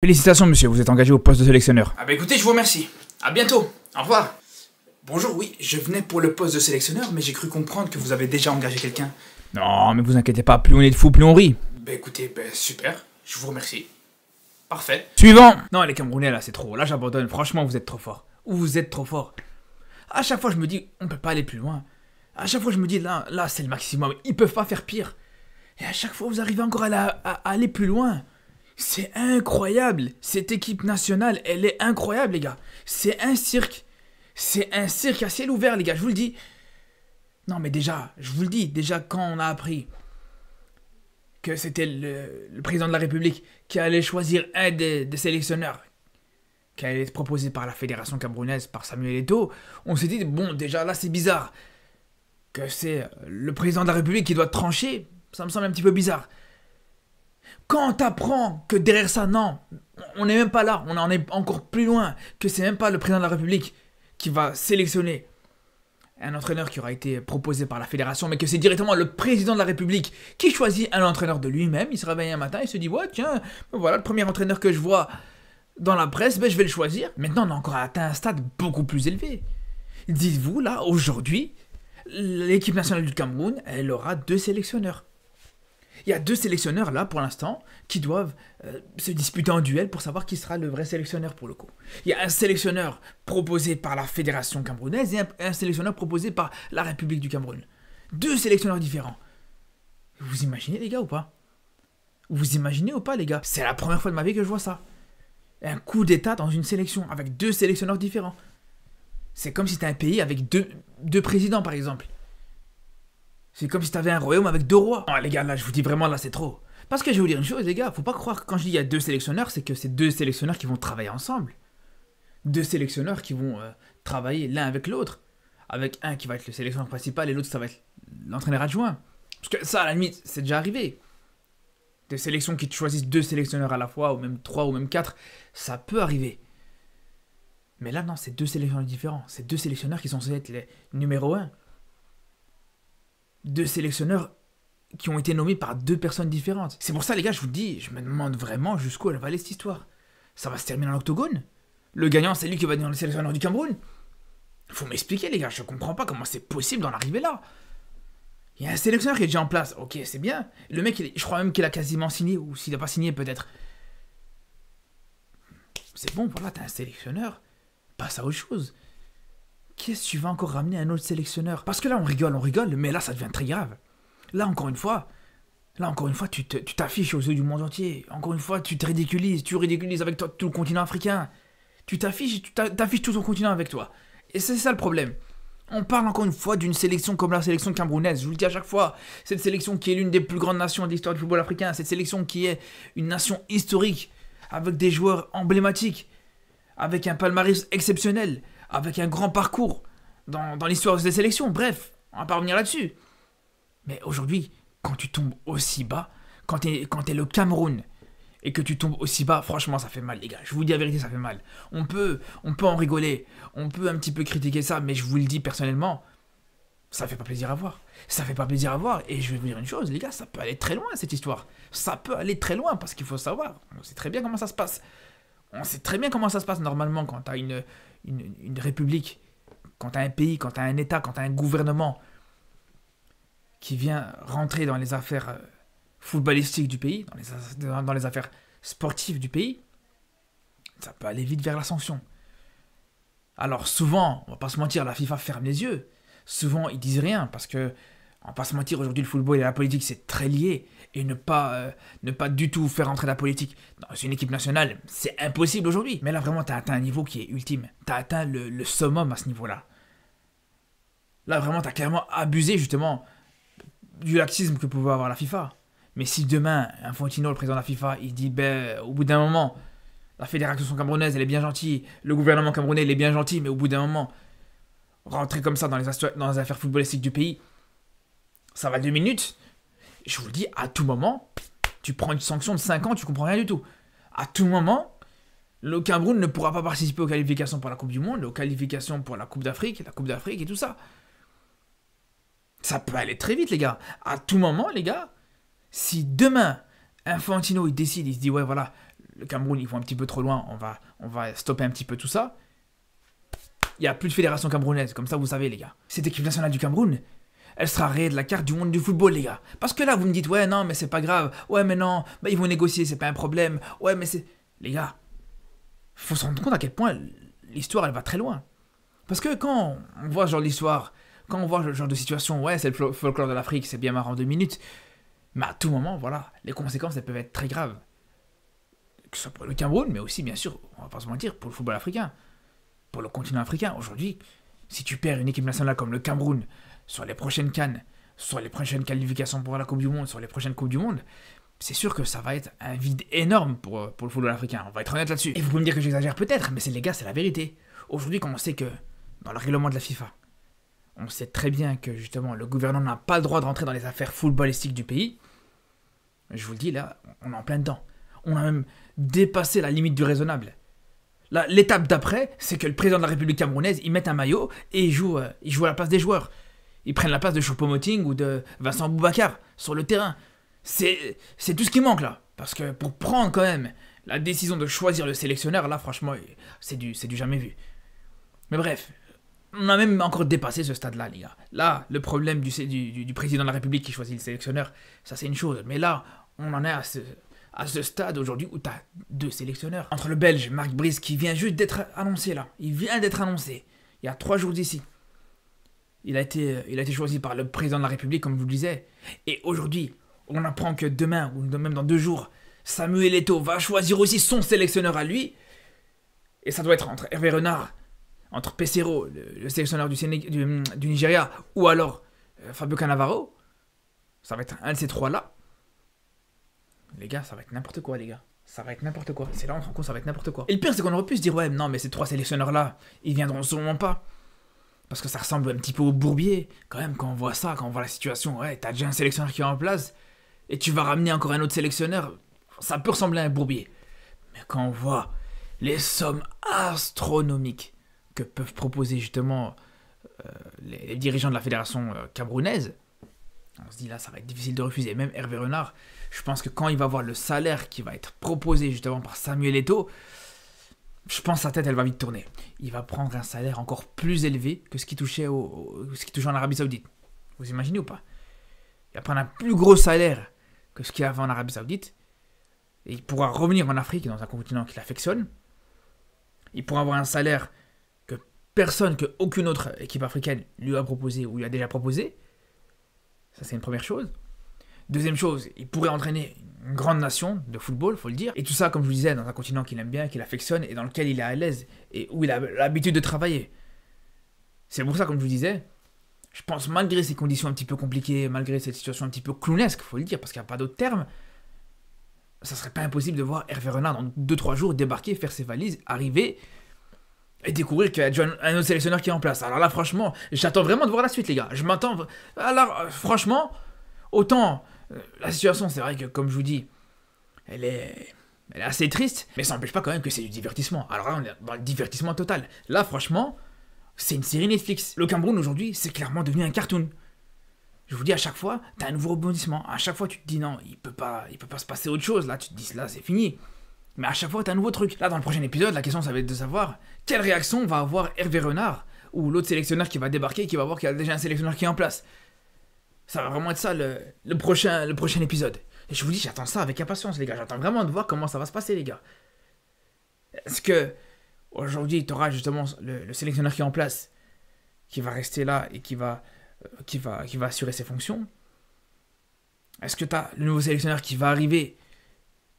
Félicitations monsieur, vous êtes engagé au poste de sélectionneur. Ah bah écoutez, je vous remercie. À bientôt. Au revoir. Bonjour, oui, je venais pour le poste de sélectionneur, mais j'ai cru comprendre que vous avez déjà engagé quelqu'un. Non mais vous inquiétez pas, plus on est de fous, plus on rit. Bah écoutez, super, je vous remercie. Parfait. Suivant. Non les Camerounais là c'est trop, là j'abandonne, franchement vous êtes trop fort. Vous êtes trop fort. À chaque fois je me dis, on peut pas aller plus loin. À chaque fois je me dis, là c'est le maximum, ils peuvent pas faire pire. Et à chaque fois vous arrivez encore à aller plus loin. C'est incroyable, cette équipe nationale, elle est incroyable les gars. C'est un cirque. C'est un cirque à ciel ouvert les gars, je vous le dis. Non mais déjà, je vous le dis, déjà quand on a appris que c'était le président de la République qui allait choisir un des sélectionneurs qui allait être proposé par la fédération camerounaise, par Samuel Eto'o, on s'est dit, bon déjà là c'est bizarre. Que c'est le président de la République qui doit trancher, ça me semble un petit peu bizarre. Quand t'apprends que derrière ça, non, on n'est même pas là, on en est encore plus loin, que c'est même pas le président de la République qui va sélectionner un entraîneur qui aura été proposé par la fédération, mais que c'est directement le président de la République qui choisit un entraîneur de lui-même. Il se réveille un matin, il se dit, ouais tiens, voilà le premier entraîneur que je vois dans la presse, ben, je vais le choisir. Maintenant on a encore atteint un stade beaucoup plus élevé. Dites-vous là, aujourd'hui, l'équipe nationale du Cameroun, elle aura 2 sélectionneurs. Il y a 2 sélectionneurs là pour l'instant qui doivent se disputer en duel pour savoir qui sera le vrai sélectionneur pour le coup. Il y a un sélectionneur proposé par la fédération camerounaise et un sélectionneur proposé par la République du Cameroun. 2 sélectionneurs différents. Vous imaginez les gars ou pas? Vous imaginez ou pas les gars? C'est la première fois de ma vie que je vois ça. Un coup d'état dans une sélection avec 2 sélectionneurs différents. C'est comme si c'était un pays avec deux présidents par exemple. C'est comme si t'avais un royaume avec 2 rois. Non les gars, là je vous dis vraiment, là c'est trop. Parce que je vais vous dire une chose les gars, faut pas croire que quand je dis il y a 2 sélectionneurs, c'est que c'est 2 sélectionneurs qui vont travailler ensemble. 2 sélectionneurs qui vont travailler l'un avec l'autre. Avec un qui va être le sélectionneur principal et l'autre ça va être l'entraîneur adjoint. Parce que ça à la limite, c'est déjà arrivé. Des sélections qui choisissent 2 sélectionneurs à la fois, ou même 3 ou même 4, ça peut arriver. Mais là non, c'est 2 sélectionneurs différents. C'est 2 sélectionneurs qui sont censés être les numéro 1. 2 sélectionneurs qui ont été nommés par 2 personnes différentes. C'est pour ça les gars, je vous le dis, je me demande vraiment jusqu'où elle va aller cette histoire. Ça va se terminer en octogone? Le gagnant c'est lui qui va devenir le sélectionneur du Cameroun? Faut m'expliquer les gars, je comprends pas comment c'est possible d'en arriver là. Il y a un sélectionneur qui est déjà en place, ok c'est bien. Le mec, je crois même qu'il a quasiment signé, ou s'il n'a pas signé peut-être. C'est bon, voilà, t'as un sélectionneur, passe à autre chose. Qu'est-ce que tu vas encore ramener un autre sélectionneur? Parce que là, on rigole, mais là, ça devient très grave. Là, encore une fois, tu t'affiches aux yeux du monde entier. Encore une fois, tu ridiculises avec toi tout le continent africain. Tu t'affiches tout ton continent avec toi. Et c'est ça le problème. On parle encore une fois d'une sélection comme la sélection camerounaise. Je vous le dis à chaque fois, cette sélection qui est l'une des plus grandes nations de l'histoire du football africain. Cette sélection qui est une nation historique, avec des joueurs emblématiques, avec un palmarès exceptionnel, avec un grand parcours dans l'histoire des sélections. Bref, on va pas revenir là-dessus. Mais aujourd'hui, quand tu tombes aussi bas, quand t'es le Cameroun, et que tu tombes aussi bas, franchement, ça fait mal, les gars. Je vous dis la vérité, ça fait mal. On peut en rigoler, on peut un petit peu critiquer ça, mais je vous le dis personnellement, ça fait pas plaisir à voir. Ça fait pas plaisir à voir, et je vais vous dire une chose, les gars, ça peut aller très loin, cette histoire. Ça peut aller très loin, parce qu'il faut savoir, on sait très bien comment ça se passe. On sait très bien comment ça se passe normalement quand t'as une république, quand t'as un pays, quand t'as un état, quand t'as un gouvernement qui vient rentrer dans les affaires footballistiques du pays, dans les affaires sportives du pays, ça peut aller vite vers la sanction. Alors souvent, on va pas se mentir, la FIFA ferme les yeux. Souvent, ils disent rien parce que, on va pas se mentir, aujourd'hui le football et la politique c'est très lié. Et ne pas du tout faire entrer la politique dans une équipe nationale, c'est impossible aujourd'hui. Mais là vraiment, t'as atteint un niveau qui est ultime. T'as atteint le summum à ce niveau-là. Là vraiment, t'as clairement abusé justement du laxisme que pouvait avoir la FIFA. Mais si demain, Infantino, le président de la FIFA, il dit, ben, au bout d'un moment, la fédération camerounaise, elle est bien gentille, le gouvernement camerounais, il est bien gentil, mais au bout d'un moment, rentrer comme ça dans les affaires footballistiques du pays, ça va 2 minutes. Je vous le dis, à tout moment, tu prends une sanction de 5 ans, tu comprends rien du tout. À tout moment, le Cameroun ne pourra pas participer aux qualifications pour la Coupe du Monde, aux qualifications pour la Coupe d'Afrique et tout ça. Ça peut aller très vite, les gars. À tout moment, les gars, si demain, Infantino, il décide, il se dit, ouais, voilà, le Cameroun, ils vont un petit peu trop loin, on va stopper un petit peu tout ça. Il n'y a plus de fédération camerounaise, comme ça vous savez les gars. Cette équipe nationale du Cameroun, elle sera rayée de la carte du monde du football les gars. Parce que là vous me dites ouais non mais c'est pas grave, ouais mais non, bah, ils vont négocier, c'est pas un problème, ouais mais c'est... Les gars, faut se rendre compte à quel point l'histoire elle va très loin. Parce que quand on voit ce genre d'histoire, quand on voit ce genre de situation, ouais c'est le folklore de l'Afrique, c'est bien marrant 2 minutes, mais à tout moment, voilà, les conséquences elles peuvent être très graves. Que ce soit pour le Cameroun, mais aussi bien sûr, on va pas se mentir, pour le football africain. Pour le continent africain, aujourd'hui, si tu perds une équipe nationale comme le Cameroun sur les prochaines CAN, sur les prochaines qualifications pour la Coupe du Monde, sur les prochaines Coupes du Monde, c'est sûr que ça va être un vide énorme pour le football africain. On va être honnête là-dessus. Et vous pouvez me dire que j'exagère peut-être, mais les gars, c'est la vérité. Aujourd'hui, quand on sait que dans le règlement de la FIFA, on sait très bien que justement le gouvernement n'a pas le droit de rentrer dans les affaires footballistiques du pays, je vous le dis là, on est en plein dedans. On a même dépassé la limite du raisonnable. L'étape d'après, c'est que le président de la République camerounaise, il met un maillot et il joue à la place des joueurs. Ils prennent la place de Choupo-Moting ou de Vincent Boubacar sur le terrain. C'est tout ce qui manque là. Parce que pour prendre quand même la décision de choisir le sélectionneur, là franchement, c'est du jamais vu. Mais bref, on a même encore dépassé ce stade-là, les gars. Là, le problème du président de la République qui choisit le sélectionneur, ça c'est une chose. Mais là, on en est à ce stade aujourd'hui où tu as 2 sélectionneurs. Entre le Belge Marc Brice qui vient juste d'être annoncé là. Il vient d'être annoncé. Il y a 3 jours d'ici. Il a été choisi par le président de la République, comme je vous le disais. Et aujourd'hui, on apprend que demain, ou même dans 2 jours, Samuel Eto'o va choisir aussi son sélectionneur à lui. Et ça doit être entre Hervé Renard, entre Pesero, le sélectionneur du Nigeria, ou alors Fabio Cannavaro. Ça va être un de ces 3-là. Les gars, ça va être n'importe quoi, les gars. Ça va être n'importe quoi. C'est là on se rend compte, ça va être n'importe quoi. Et le pire, c'est qu'on aurait pu se dire, ouais, non, mais ces 3 sélectionneurs-là, ils viendront sûrement pas. Parce que ça ressemble un petit peu au bourbier. Quand même, quand on voit ça, quand on voit la situation, ouais, t'as déjà un sélectionneur qui est en place, et tu vas ramener encore un autre sélectionneur, ça peut ressembler à un bourbier. Mais quand on voit les sommes astronomiques que peuvent proposer justement les dirigeants de la fédération camerounaise, on se dit là, ça va être difficile de refuser. Même Hervé Renard, je pense que quand il va voir le salaire qui va être proposé justement par Samuel Eto'o, je pense que sa tête, elle va vite tourner. Il va prendre un salaire encore plus élevé que ce qui touchait en Arabie Saoudite. Vous imaginez ou pas? Il va prendre un plus gros salaire que ce qu'il avait en Arabie Saoudite. Et il pourra revenir en Afrique, dans un continent qu'il affectionne. Il pourra avoir un salaire que aucune autre équipe africaine lui a proposé ou lui a déjà proposé. Ça, c'est une première chose. Deuxième chose, il pourrait entraîner une grande nation de football, faut le dire. Et tout ça, comme je vous disais, dans un continent qu'il aime bien, qu'il affectionne et dans lequel il est à l'aise et où il a l'habitude de travailler. C'est pour ça, comme je vous disais, je pense malgré ces conditions un petit peu compliquées, malgré cette situation un petit peu clownesque, faut le dire, parce qu'il n'y a pas d'autre terme, ça serait pas impossible de voir Hervé Renard dans 2-3 jours débarquer, faire ses valises, arriver et découvrir qu'il y a déjà un autre sélectionneur qui est en place. Alors là, franchement, j'attends vraiment de voir la suite, les gars. Je m'attends... Alors, franchement, autant... la situation, c'est vrai que, comme je vous dis, elle est assez triste, mais ça n'empêche pas quand même que c'est du divertissement. Alors là, on est dans le divertissement total. Là, franchement, c'est une série Netflix. Le Cameroun, aujourd'hui, c'est clairement devenu un cartoon. Je vous dis, à chaque fois, t'as un nouveau rebondissement. À chaque fois, tu te dis, non, il peut pas se passer autre chose. Là, tu te dis, là, c'est fini. Mais à chaque fois, t'as un nouveau truc. Là, dans le prochain épisode, la question, ça va être de savoir quelle réaction va avoir Hervé Renard ou l'autre sélectionneur qui va débarquer et qui va voir qu'il y a déjà un sélectionneur qui est en place. Ça va vraiment être ça le prochain épisode. Et je vous dis, j'attends ça avec impatience, les gars. J'attends vraiment de voir comment ça va se passer, les gars. Est-ce que aujourd'hui, tu auras justement le sélectionneur qui est en place, qui va rester là et qui va assurer ses fonctions? Est-ce que tu as le nouveau sélectionneur qui va arriver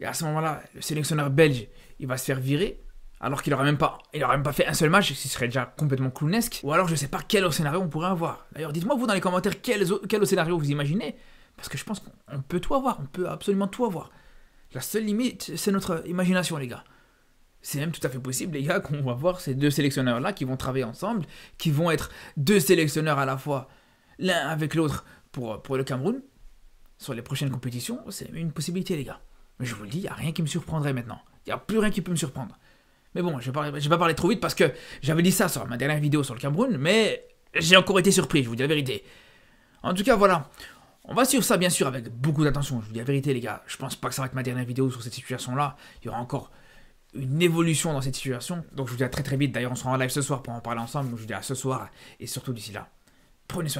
et à ce moment-là, le sélectionneur belge, il va se faire virer alors qu'il n'aura même pas fait un seul match, ce qui serait déjà complètement clownesque. Ou alors je sais pas quel autre scénario on pourrait avoir. D'ailleurs, dites-moi vous dans les commentaires quel autre scénario vous imaginez. Parce que je pense qu'on peut tout avoir, on peut absolument tout avoir. La seule limite, c'est notre imagination, les gars. C'est même tout à fait possible, les gars, qu'on va voir ces 2 sélectionneurs-là qui vont travailler ensemble, qui vont être 2 sélectionneurs à la fois, l'un avec l'autre pour le Cameroun, sur les prochaines compétitions. C'est une possibilité, les gars. Mais je vous le dis, il n'y a rien qui me surprendrait maintenant. Il n'y a plus rien qui peut me surprendre. Mais bon, je vais pas parler trop vite parce que j'avais dit ça sur ma dernière vidéo sur le Cameroun, mais j'ai encore été surpris, je vous dis la vérité. En tout cas, voilà. On va suivre ça bien sûr avec beaucoup d'attention. Je vous dis la vérité les gars, je pense pas que ça va être ma dernière vidéo sur cette situation-là. Il y aura encore une évolution dans cette situation. Donc je vous dis à très très vite. D'ailleurs on sera en live ce soir pour en parler ensemble. Donc je vous dis à ce soir et surtout d'ici là. Prenez soin de vous.